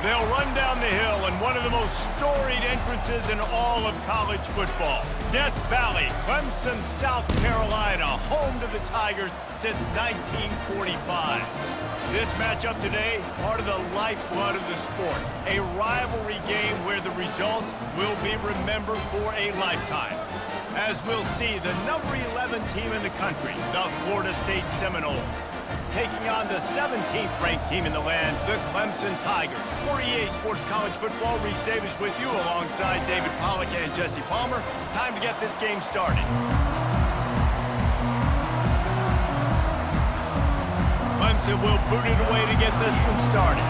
They'll run down the hill in one of the most storied entrances in all of college football. Death Valley, Clemson, South Carolina, home to the Tigers since 1945. This matchup today, part of the lifeblood of the sport. A rivalry game where the results will be remembered for a lifetime. As we'll see, the number 11 team in the country, the Florida State Seminoles, taking on the 17th ranked team in the land, the Clemson Tigers. For EA Sports College Football, Reese Davis with you alongside David Pollack and Jesse Palmer. Time to get this game started. Clemson will boot it away to get this one started.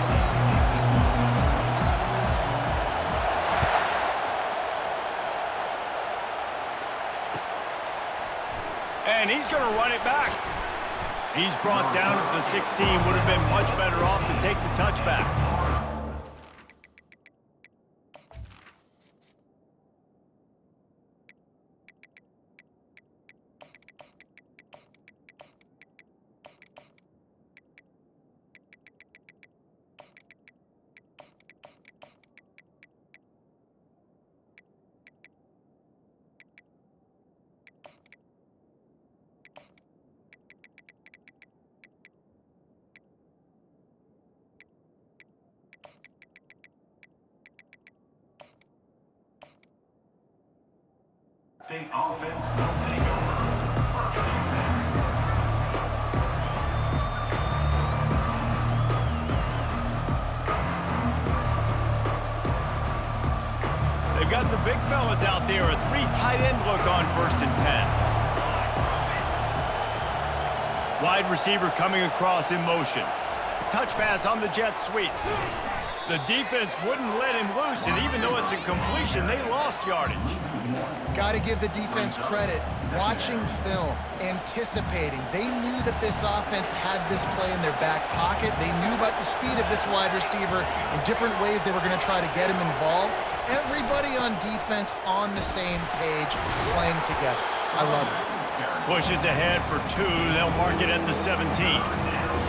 And he's going to run it back. He's brought down at the 16. Would have been much better off to take the touchback. State offense will take over. First and 10. They've got the big fellas out there. A three tight end look on first and 10. Wide receiver coming across in motion. Touch pass on the jet sweep. The defense wouldn't let him loose, and even though it's a completion, they lost yardage. Got to give the defense credit. Watching film, anticipating. They knew that this offense had this play in their back pocket. They knew about the speed of this wide receiver in different ways they were going to try to get him involved. Everybody on defense on the same page, playing together. I love it. Pushes ahead for two. They'll mark it at the 17.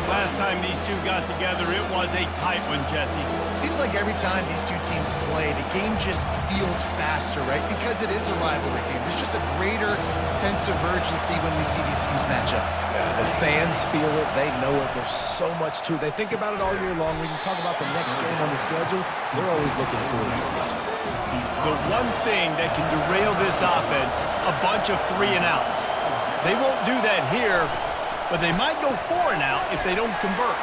Last time these two got together, it was a tight one, Jesse. It seems like every time these two teams play, the game just feels faster, right? Because it is a rivalry game. There's just a greater sense of urgency when we see these teams match up. Yeah, the fans feel it. They know it. There's so much to it. They think about it all year long. We can talk about the next game on the schedule. They're always looking forward to this one. The one thing that can derail this offense, a bunch of 3 and outs. They won't do that here, but they might go 4 and out if they don't convert.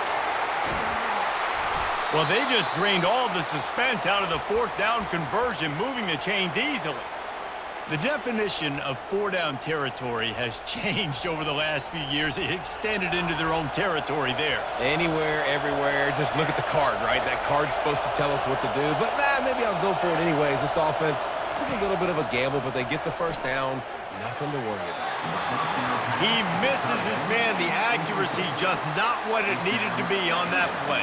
Well, they just drained all the suspense out of the 4th down conversion, moving the chains easily. The definition of 4-down territory has changed over the last few years. It extended into their own territory there. Anywhere, everywhere, just look at the card, right? That card's supposed to tell us what to do, but maybe I'll go for it anyways. This offense took a little bit of a gamble, but they get the first down. Nothing to worry about. He misses his man. The accuracy just not what it needed to be on that play.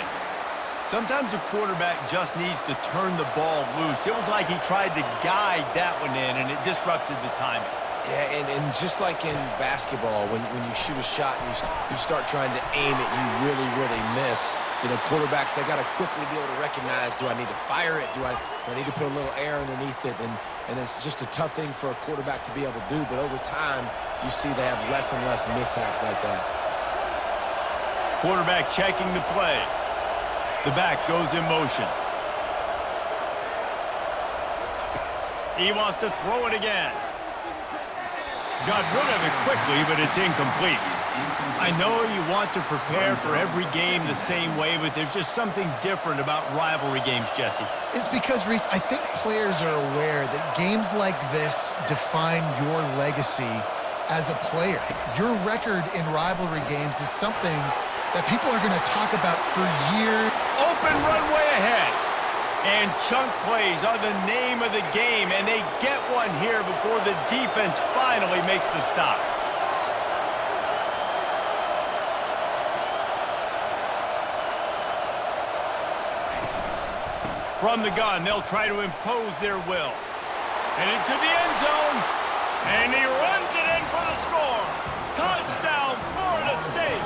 Sometimes a quarterback just needs to turn the ball loose. It was like he tried to guide that one in, and it disrupted the timing. Yeah, and just like in basketball, when you shoot a shot and you start trying to aim it, you really, really miss. You know, quarterbacks, they got to quickly be able to recognize, do I need to fire it? Do I need to put a little air underneath it? And it's just a tough thing for a quarterback to be able to do. But over time, you see they have less and less mishaps like that. Quarterback checking the play. The back goes in motion. He wants to throw it again. Got rid of it quickly, but it's incomplete. I know you want to prepare for every game the same way, but there's just something different about rivalry games, Jesse. It's because, Reese, I think players are aware that games like this define your legacy as a player. Your record in rivalry games is something that people are going to talk about for years. Open runway ahead. And chunk plays are the name of the game, and they get one here before the defense finally makes the stop. From the gun, they'll try to impose their will. And into the end zone, and he runs it in for the score. Touchdown, Florida State.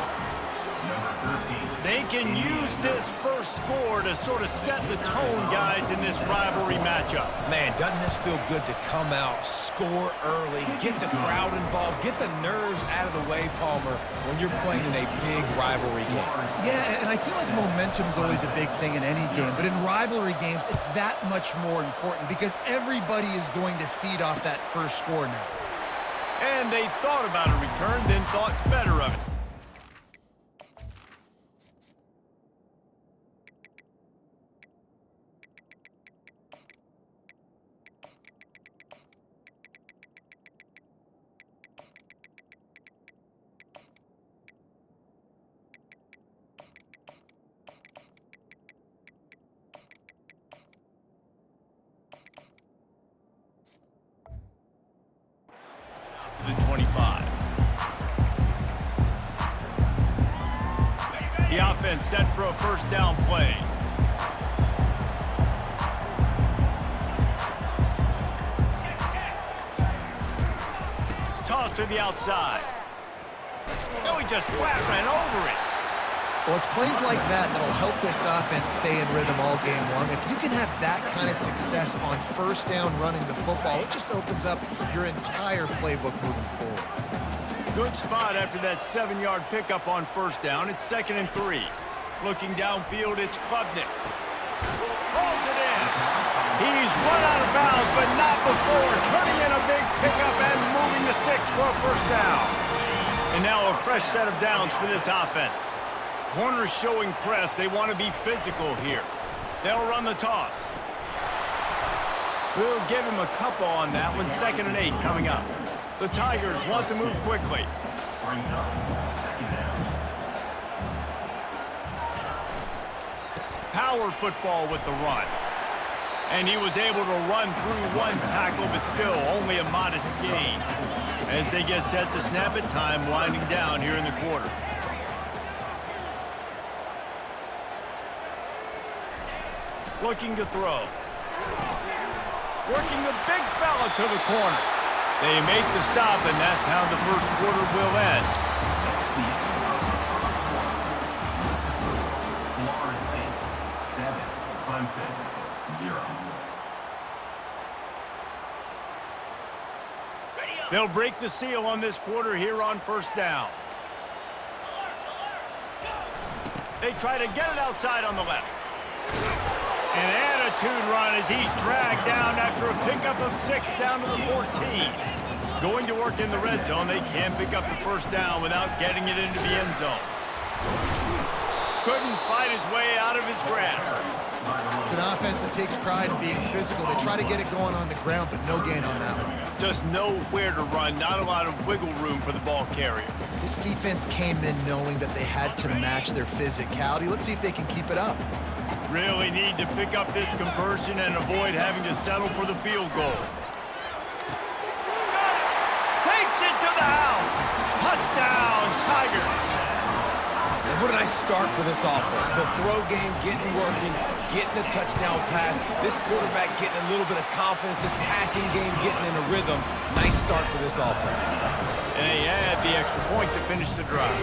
They They can use this first score to sort of set the tone, guys, in this rivalry matchup. Man, doesn't this feel good to come out, score early, get the crowd involved, get the nerves out of the way, Palmer, when you're playing in a big rivalry game? Yeah, and I feel like momentum's always a big thing in any game, but in rivalry games, it's that much more important because everybody is going to feed off that first score now. And they thought about a return, then thought better of it. To the 25. The offense set for a first down play. Toss to the outside. No, he just flat ran over it. Well, it's plays like that that'll help this offense stay in rhythm all game long. If you can have that kind of success on first down running the football, it just opens up your entire playbook moving forward. Good spot after that 7-yard pickup on first down. It's 2nd and 3. Looking downfield, it's Klubnik. Pulls it in. He's run out of bounds, but not before. Turning in a big pickup and moving the sticks for a first down. And now a fresh set of downs for this offense. Corners showing press. They want to be physical here. They'll run the toss. We'll give him a couple on that one. 2nd and 8 coming up. The Tigers want to move quickly. Brings up 2nd down. Power football with the run. And he was able to run through one tackle, but still only a modest gain. As they get set to snap it, time winding down here in the quarter. Looking to throw. Working the big fella to the corner. They make the stop, and that's how the first quarter will end. Florida State 7, Clemson 0. They'll break the seal on this quarter here on first down. They try to get it outside on the left. An attitude run as he's dragged down after a pickup of 6 down to the 14. Going to work in the red zone, they can pick up the first down without getting it into the end zone. Couldn't fight his way out of his grasp. It's an offense that takes pride in being physical. They try to get it going on the ground, but no gain on that one. Just nowhere to run, not a lot of wiggle room for the ball carrier. This defense came in knowing that they had to match their physicality. Let's see if they can keep it up. Really need to pick up this conversion and avoid having to settle for the field goal. Takes it to the house. Touchdown, Tigers. And what a nice start for this offense. The throw game getting working, getting the touchdown pass. This quarterback getting a little bit of confidence. This passing game getting in a rhythm. Nice start for this offense. And they add the extra point to finish the drive.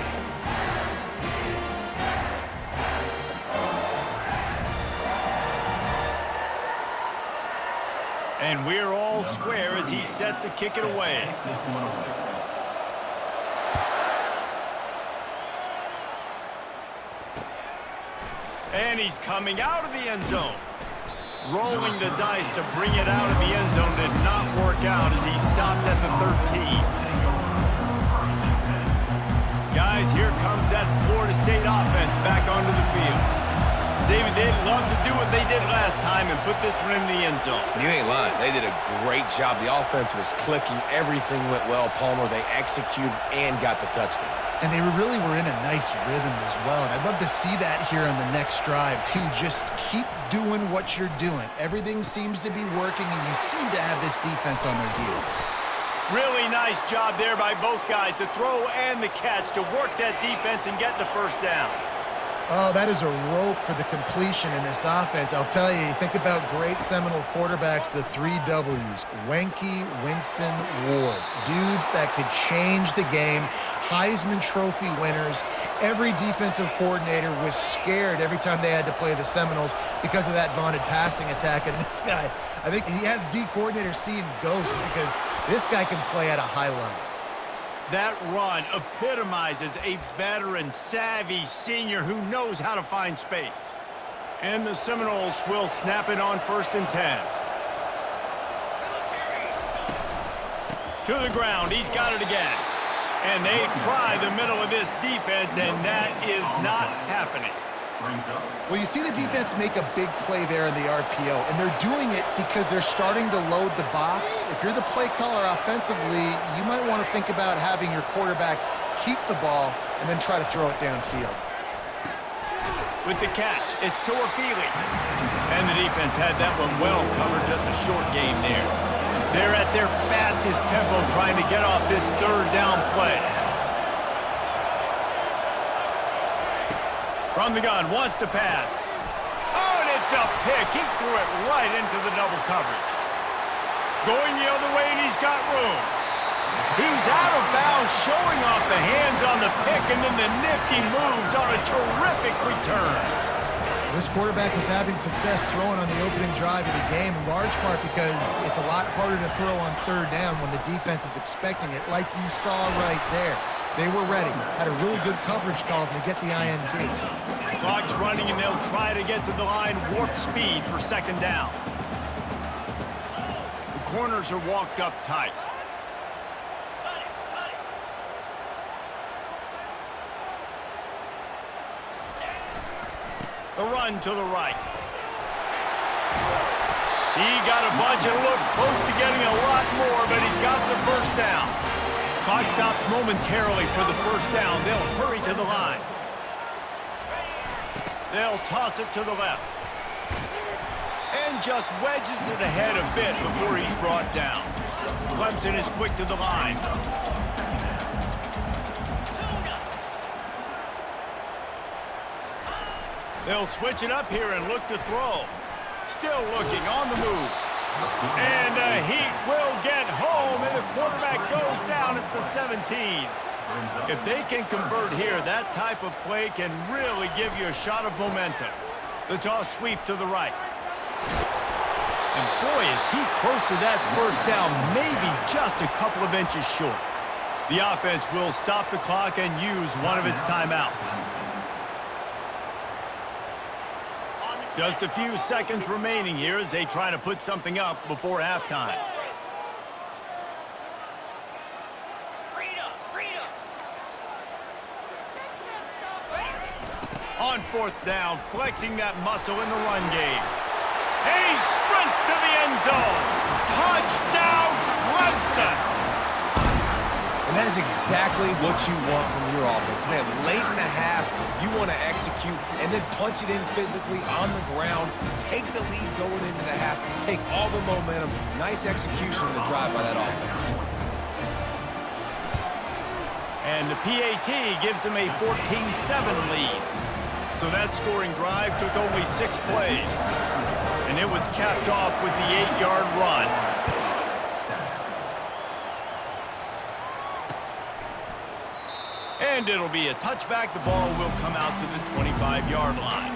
And we're all square as he's set to kick it away. This one away. And he's coming out of the end zone. Rolling the dice to bring it out of the end zone did not work out as he stopped at the 13. Guys, here comes that Florida State offense back onto the field. David, they'd love to do what they did last time and put this one in the end zone. You ain't lying. They did a great job. The offense was clicking. Everything went well, Palmer. They executed and got the touchdown. And they really were in a nice rhythm as well. And I'd love to see that here on the next drive, too. Just keep doing what you're doing. Everything seems to be working, and you seem to have this defense on their heels. Really nice job there by both guys to throw and the catch to work that defense and get the first down. Oh, that is a rope for the completion in this offense. I'll tell you, think about great Seminole quarterbacks, the 3 W's. Wenke, Winston, Ward. Dudes that could change the game. Heisman Trophy winners. Every defensive coordinator was scared every time they had to play the Seminoles because of that vaunted passing attack. And this guy, I think he has D coordinators seeing ghosts because this guy can play at a high level. That run epitomizes a veteran, savvy senior who knows how to find space. And the Seminoles will snap it on 1st and 10. To the ground, he's got it again. And they try the middle of this defense, and that is not happening. Well, you see the defense make a big play there in the RPO, and they're doing it because they're starting to load the box. If you're the play caller offensively, you might want to think about having your quarterback keep the ball and then try to throw it downfield. With the catch, it's Toafili. And the defense had that one well covered, just a short game there. They're at their fastest tempo trying to get off this 3rd down play. From the gun, wants to pass. Oh, and it's a pick. He threw it right into the double coverage. Going the other way, and he's got room. He's out of bounds, showing off the hands on the pick, and then the nifty moves on a terrific return. This quarterback was having success throwing on the opening drive of the game, in large part because it's a lot harder to throw on 3rd down when the defense is expecting it, like you saw right there. They were ready, had a really good coverage call to get the INT. Clock's running, and they'll try to get to the line warp speed for 2nd down. The corners are walked up tight. The run to the right. He got a bunch and looked close to getting a lot more, but he's got the 1st down. Clock stops momentarily for the 1st down. They'll hurry to the line. They'll toss it to the left. And just wedges it ahead a bit before he's brought down. Clemson is quick to the line. They'll switch it up here and look to throw. Still looking on the move. And the Heat will get home, and the quarterback goes down at the 17. If they can convert here, that type of play can really give you a shot of momentum. The toss sweep to the right. And boy, is he close to that 1st down, maybe just a couple of inches short. The offense will stop the clock and use one of its timeouts. Just a few seconds remaining here as they try to put something up before halftime. On 4th down, flexing that muscle in the run game. And he sprints to the end zone. Touchdown, Clemson! And that is exactly what you want from your offense. Man, late in the half, you want to execute and then punch it in physically on the ground, take the lead going into the half, take all the momentum. Nice execution of the drive by that offense. And the PAT gives them a 14-7 lead. So that scoring drive took only 6 plays. And it was capped off with the 8-yard run. And it'll be a touchback. The ball will come out to the 25-yard line.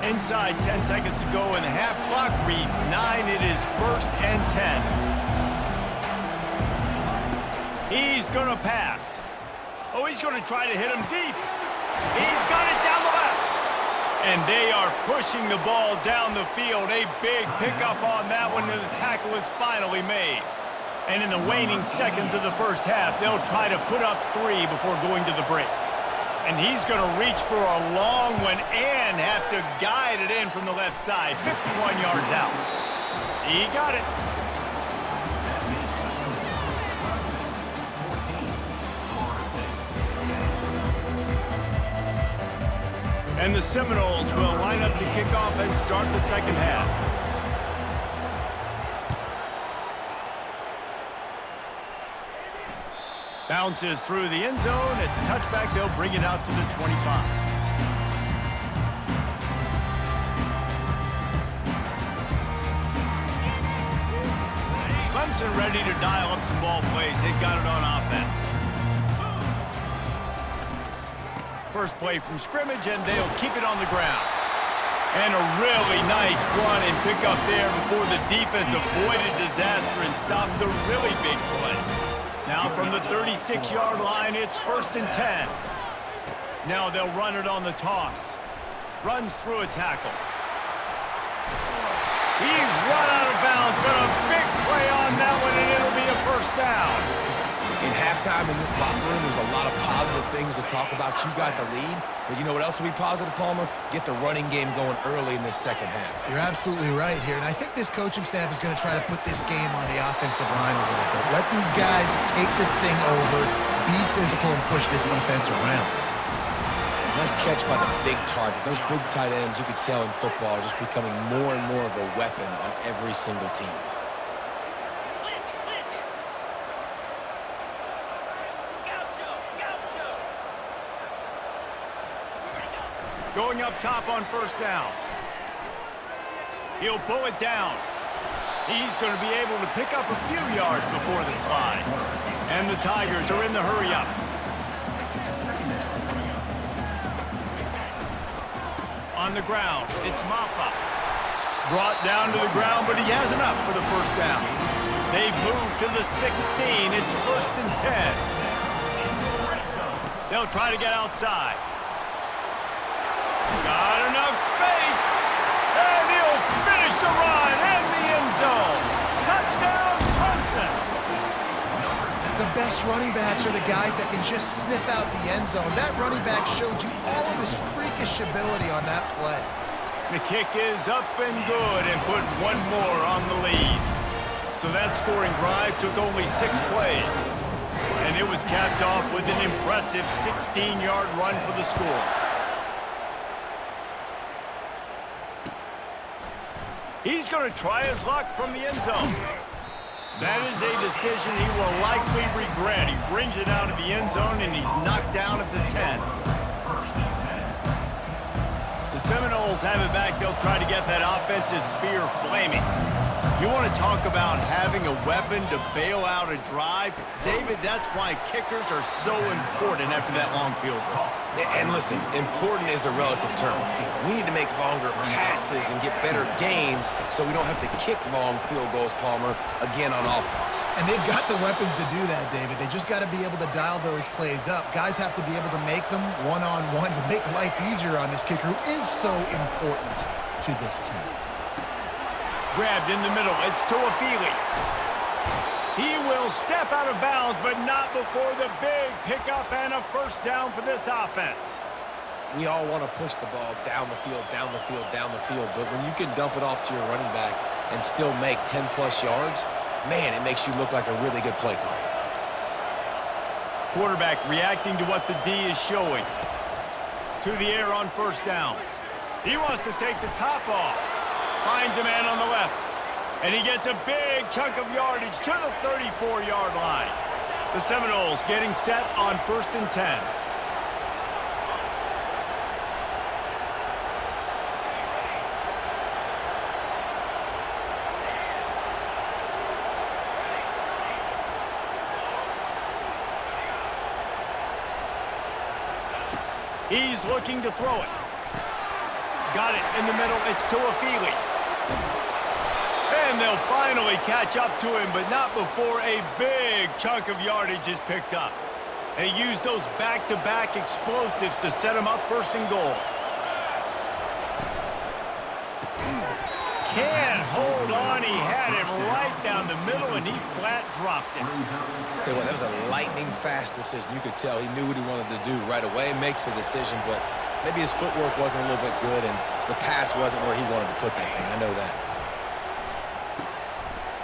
Inside 10 seconds to go, and the half clock reads 9. It is 1st and 10. He's going to pass. Oh, he's going to try to hit him deep. He's got it down the left. And they are pushing the ball down the field. A big pickup on that one, and the tackle is finally made. And in the waning seconds of the 1st half, they'll try to put up 3 before going to the break. And he's going to reach for a long one and have to guide it in from the left side. 51 yards out. He got it. And the Seminoles will line up to kick off and start the second half. Bounces through the end zone. It's a touchback. They'll bring it out to the 25. Clemson ready to dial up some ball plays. They've got it on offense. First play from scrimmage, and they'll keep it on the ground. And a really nice run and pick up there before the defense avoided disaster and stopped the really big play. Now from the 36-yard line, it's 1st and 10. Now they'll run it on the toss. Runs through a tackle. He's run out of bounds, but a big play on that one, and it'll be a first down. In halftime in this locker room, there's a lot of positive things to talk about. You got the lead, but you know what else will be positive, Palmer? Get the running game going early in this second half. You're absolutely right here, and I think this coaching staff is going to try to put this game on the offensive line a little bit. Let these guys take this thing over, be physical, and push this defense around. Nice catch by the big target. Those big tight ends, you could tell in football, are just becoming more and more of a weapon on every single team. Going up top on first down. He'll pull it down. He's going to be able to pick up a few yards before the slide. And the Tigers are in the hurry-up. On the ground, it's Maffa. Brought down to the ground, but he has enough for the first down. They've moved to the 16. It's 1st and 10. They'll try to get outside. Got enough space, and he'll finish the run in the end zone. Touchdown, Clemson. The best running backs are the guys that can just sniff out the end zone. That running back showed you all of his freakish ability on that play. The kick is up and good and put one more on the lead. So that scoring drive took only 6 plays. And it was capped off with an impressive 16-yard run for the score. He's going to try his luck from the end zone. That is a decision he will likely regret. He brings it out of the end zone, and he's knocked down at the 10. The Seminoles have it back. They'll try to get that offensive spear flaming. You want to talk about having a weapon to bail out a drive? David, that's why kickers are so important after that long field goal. And listen, important is a relative term. We need to make longer passes and get better gains so we don't have to kick long field goals, Palmer, again on offense. And they've got the weapons to do that, David. They just got to be able to dial those plays up. Guys have to be able to make them one-on-one to make life easier on this kicker who is so important to this team. Grabbed in the middle. It's Tuafili. He will step out of bounds, but not before the big pickup and a first down for this offense. We all want to push the ball down the field, down the field, down the field, but when you can dump it off to your running back and still make 10-plus yards, man, it makes you look like a really good play caller. Quarterback reacting to what the D is showing. To the air on first down. He wants to take the top off. Finds a man on the left. And he gets a big chunk of yardage to the 34-yard line. The Seminoles getting set on 1st and 10. He's looking to throw it. Got it in the middle. It's Tuafili. And they'll finally catch up to him, but not before a big chunk of yardage is picked up. They use those back-to-back explosives to set him up 1st and goal. Can't hold on. He had him right down the middle, and he flat dropped it. Tell you what, that was a lightning-fast decision. You could tell he knew what he wanted to do right away, makes the decision, but maybe his footwork wasn't a little bit good, and the pass wasn't where he wanted to put that thing. I know that.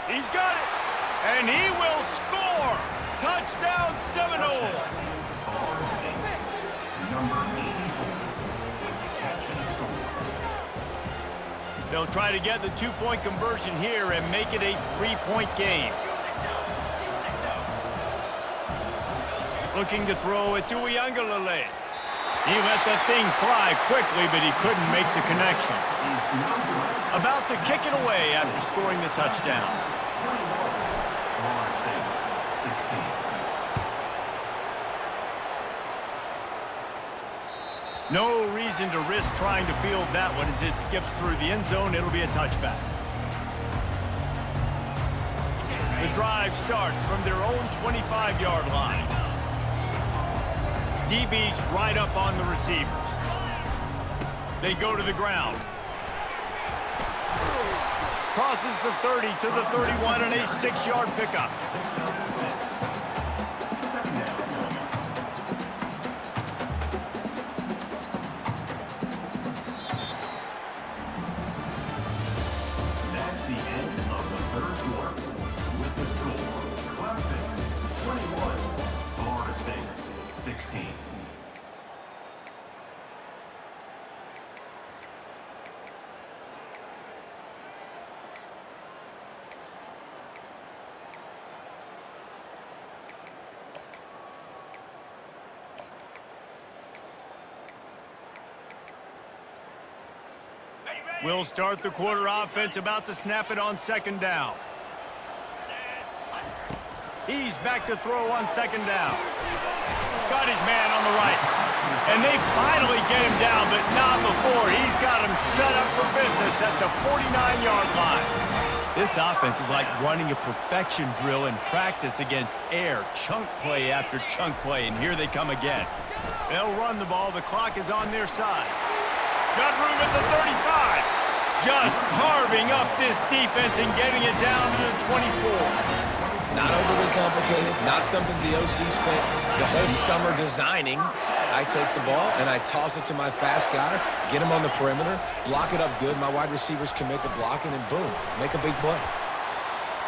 He's got it, and he will score. Touchdown, Seminoles. They'll try to get the two-point conversion here and make it a three-point game. Looking to throw it to Uiagalelei. He let that thing fly quickly, but he couldn't make the connection. About to kick it away after scoring the touchdown. No reason to risk trying to field that one as it skips through the end zone. It'll be a touchback. The drive starts from their own 25-yard line. DB's right up on the receivers. They go to the ground. Crosses the 30 to the 31 and a 6-yard pickup. That's the end of the third quarter. With the score, Clemson 21, Florida State 16. We'll start the quarter offense, about to snap it on second down. He's back to throw on second down. Got his man on the right. And they finally get him down, but not before. He's got him set up for business at the 49-yard line. This offense is like running a perfection drill in practice against air. Chunk play after chunk play, and here they come again. They'll run the ball. The clock is on their side. Got room at the 35. Just carving up this defense and getting it down to the 24. Not overly complicated, not something the OC spent the whole summer designing. I take the ball and I toss it to my fast guy, get him on the perimeter, block it up good. My wide receivers commit to blocking, and boom, make a big play.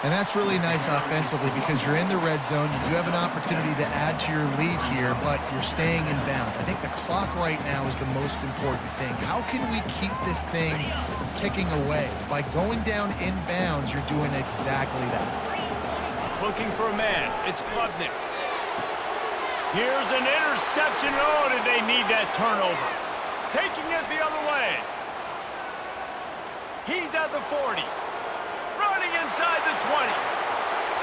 And that's really nice offensively because you're in the red zone. You do have an opportunity to add to your lead here, but you're staying in bounds. I think the clock right now is the most important thing. How can we keep this thing ticking away? By going down in bounds, you're doing exactly that. Looking for a man. It's Klubnik. Here's an interception. Oh, did they need that turnover? Taking it the other way. He's at the 40. Running inside the 20.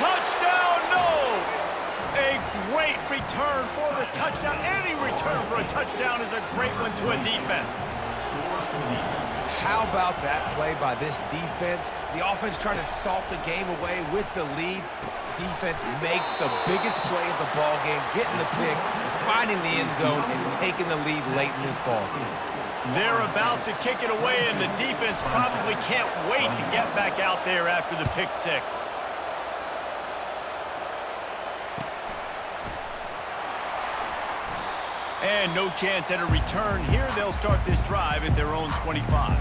Touchdown, Noles! A great return for the touchdown. Any return for a touchdown is a great one to a defense. How about that play by this defense? The offense trying to salt the game away with the lead. Defense makes the biggest play of the ball game, getting the pick, finding the end zone, and taking the lead late in this ball game. They're about to kick it away, and the defense probably can't wait to get back out there after the pick six. And no chance at a return here. They'll start this drive at their own 25.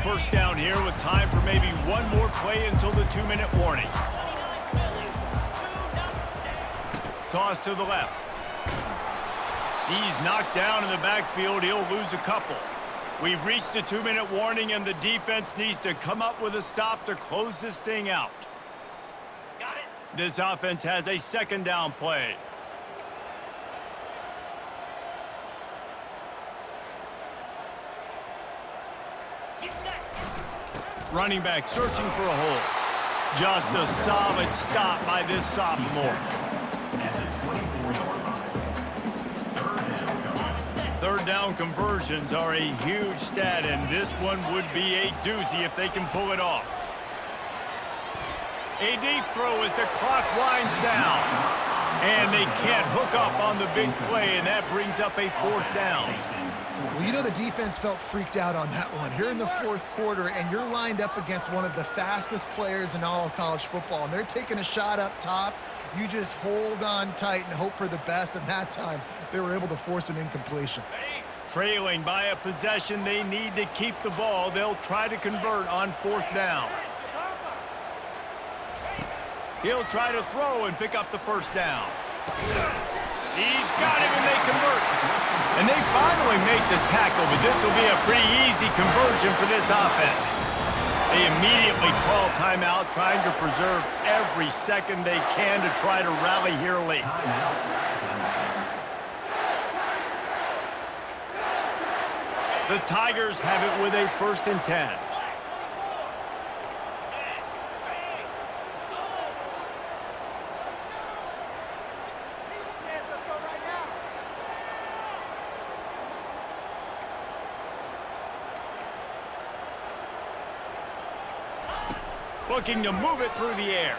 First down here with time for maybe one more play until the 2-minute warning. Toss to the left. He's knocked down in the backfield. He'll lose a couple. We've reached the 2-minute warning, and the defense needs to come up with a stop to close this thing out. Got it. This offense has a second down play. Running back searching for a hole. Just a solid stop by this sophomore. At the 24-yard line. Third down conversions are a huge stat, and this one would be a doozy if they can pull it off. A deep throw as the clock winds down. And they can't hook up on the big play, and that brings up a fourth down. Well, you know the defense felt freaked out on that one. Here in the fourth quarter, and you're lined up against one of the fastest players in all of college football, and they're taking a shot up top. You just hold on tight and hope for the best, and that time they were able to force an incompletion. Trailing by a possession, they need to keep the ball. They'll try to convert on fourth down. He'll try to throw and pick up the first down. He's got him, and they convert. And they finally make the tackle, but this will be a pretty easy conversion for this offense. They immediately call timeout, trying to preserve every second they can to try to rally here late. The Tigers have it with a 1st and 10. Looking to move it through the air.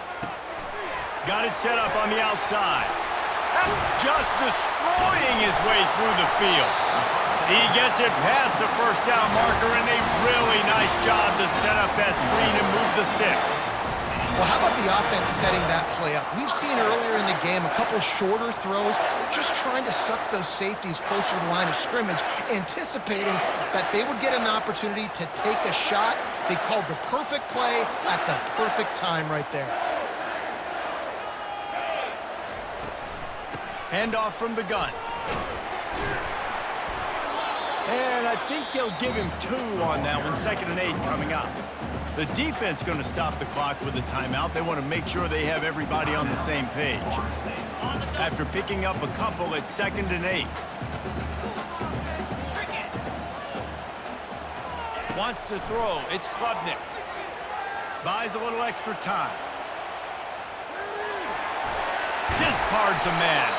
Got it set up on the outside. Just destroying his way through the field. He gets it past the 1st down marker, and a really nice job to set up that screen and move the sticks. Well, how about the offense setting that play up? We've seen earlier in the game a couple shorter throws. They're just trying to suck those safeties closer to the line of scrimmage, anticipating that they would get an opportunity to take a shot. They called the perfect play at the perfect time right there. Handoff from the gun. And I think they'll give him 2 on that one. 2nd and 8 coming up. The defense going to stop the clock with a timeout. They want to make sure they have everybody on the same page. After picking up a couple at 2nd and 8. Wants to throw. It's Klubnik. Buys a little extra time. Discards a man.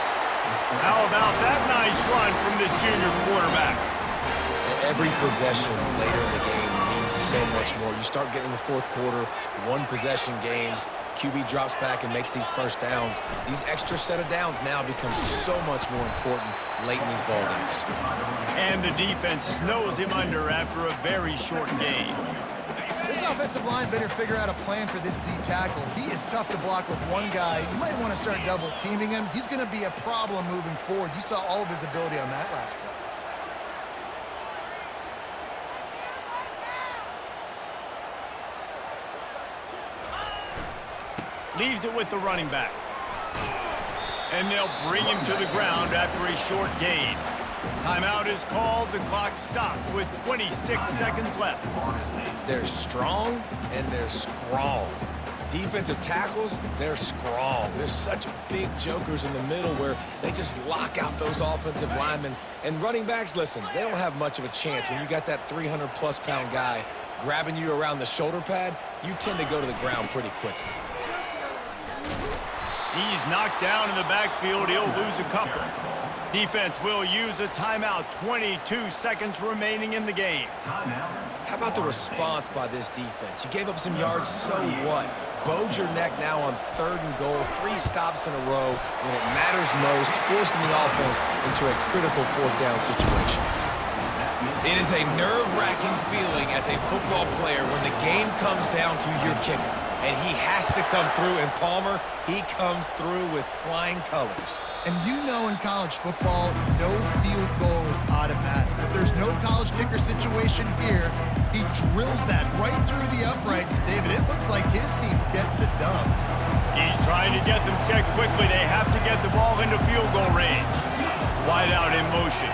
How about that nice run from this junior quarterback? Every possession later in the game means so much more. You start getting the 4th quarter, 1-possession games, QB drops back and makes these 1st downs. These extra set of downs now become so much more important late in these ball games. And the defense snows him under after a very short game. This offensive line better figure out a plan for this D tackle. He is tough to block with one guy. You might want to start double teaming him. He's going to be a problem moving forward. You saw all of his ability on that last play. Leaves it with the running back. And they'll bring him to the ground after a short gain. Timeout is called. The clock stopped with 26 seconds left. They're strong and they're strong. Defensive tackles, they're strong. There's such big jokers in the middle where they just lock out those offensive linemen. And running backs, listen, they don't have much of a chance. When you got that 300-plus pound guy grabbing you around the shoulder pad, you tend to go to the ground pretty quickly. He's knocked down in the backfield. He'll lose a couple. Defense will use a timeout. 22 seconds remaining in the game. How about the response by this defense? You gave up some yards, so what? Bowed your neck now on 3rd and goal. 3 stops in a row when it matters most, forcing the offense into a critical 4th down situation. It is a nerve-wracking feeling as a football player when the game comes down to your kicker. And he has to come through, and Palmer, he comes through with flying colors. And you know in college football, no field goal is automatic. But there's no college kicker situation here. He drills that right through the uprights. And David, it looks like his team's getting the dub. He's trying to get them set quickly. They have to get the ball into field goal range. Wide out in motion.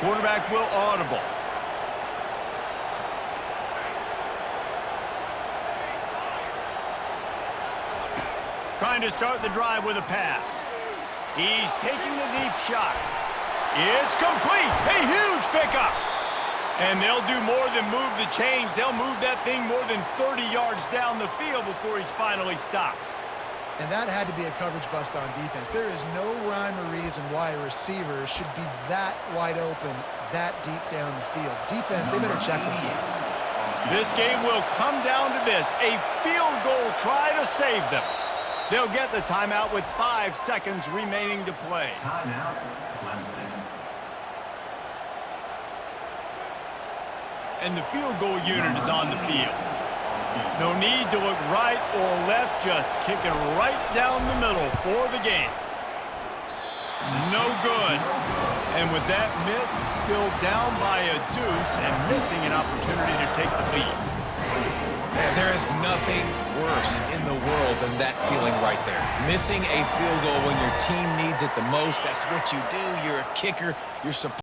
Quarterback will audible. Trying to start the drive with a pass. He's taking the deep shot. It's complete. A huge pickup. And they'll do more than move the chains. They'll move that thing more than 30 yards down the field before he's finally stopped. And that had to be a coverage bust on defense. There is no rhyme or reason why a receiver should be that wide open, that deep down the field. Defense, they better check themselves. This game will come down to this. A field goal try to save them. They'll get the timeout with 5 seconds remaining to play. Timeout, Clemson. And the field goal unit is on the field. No need to look right or left, just kick it right down the middle for the game. No good. And with that miss, still down by a deuce and missing an opportunity to take the lead. Man, there is nothing worse in the world than that feeling right there. Missing a field goal when your team needs it the most, that's what you do. You're a kicker. You're supposed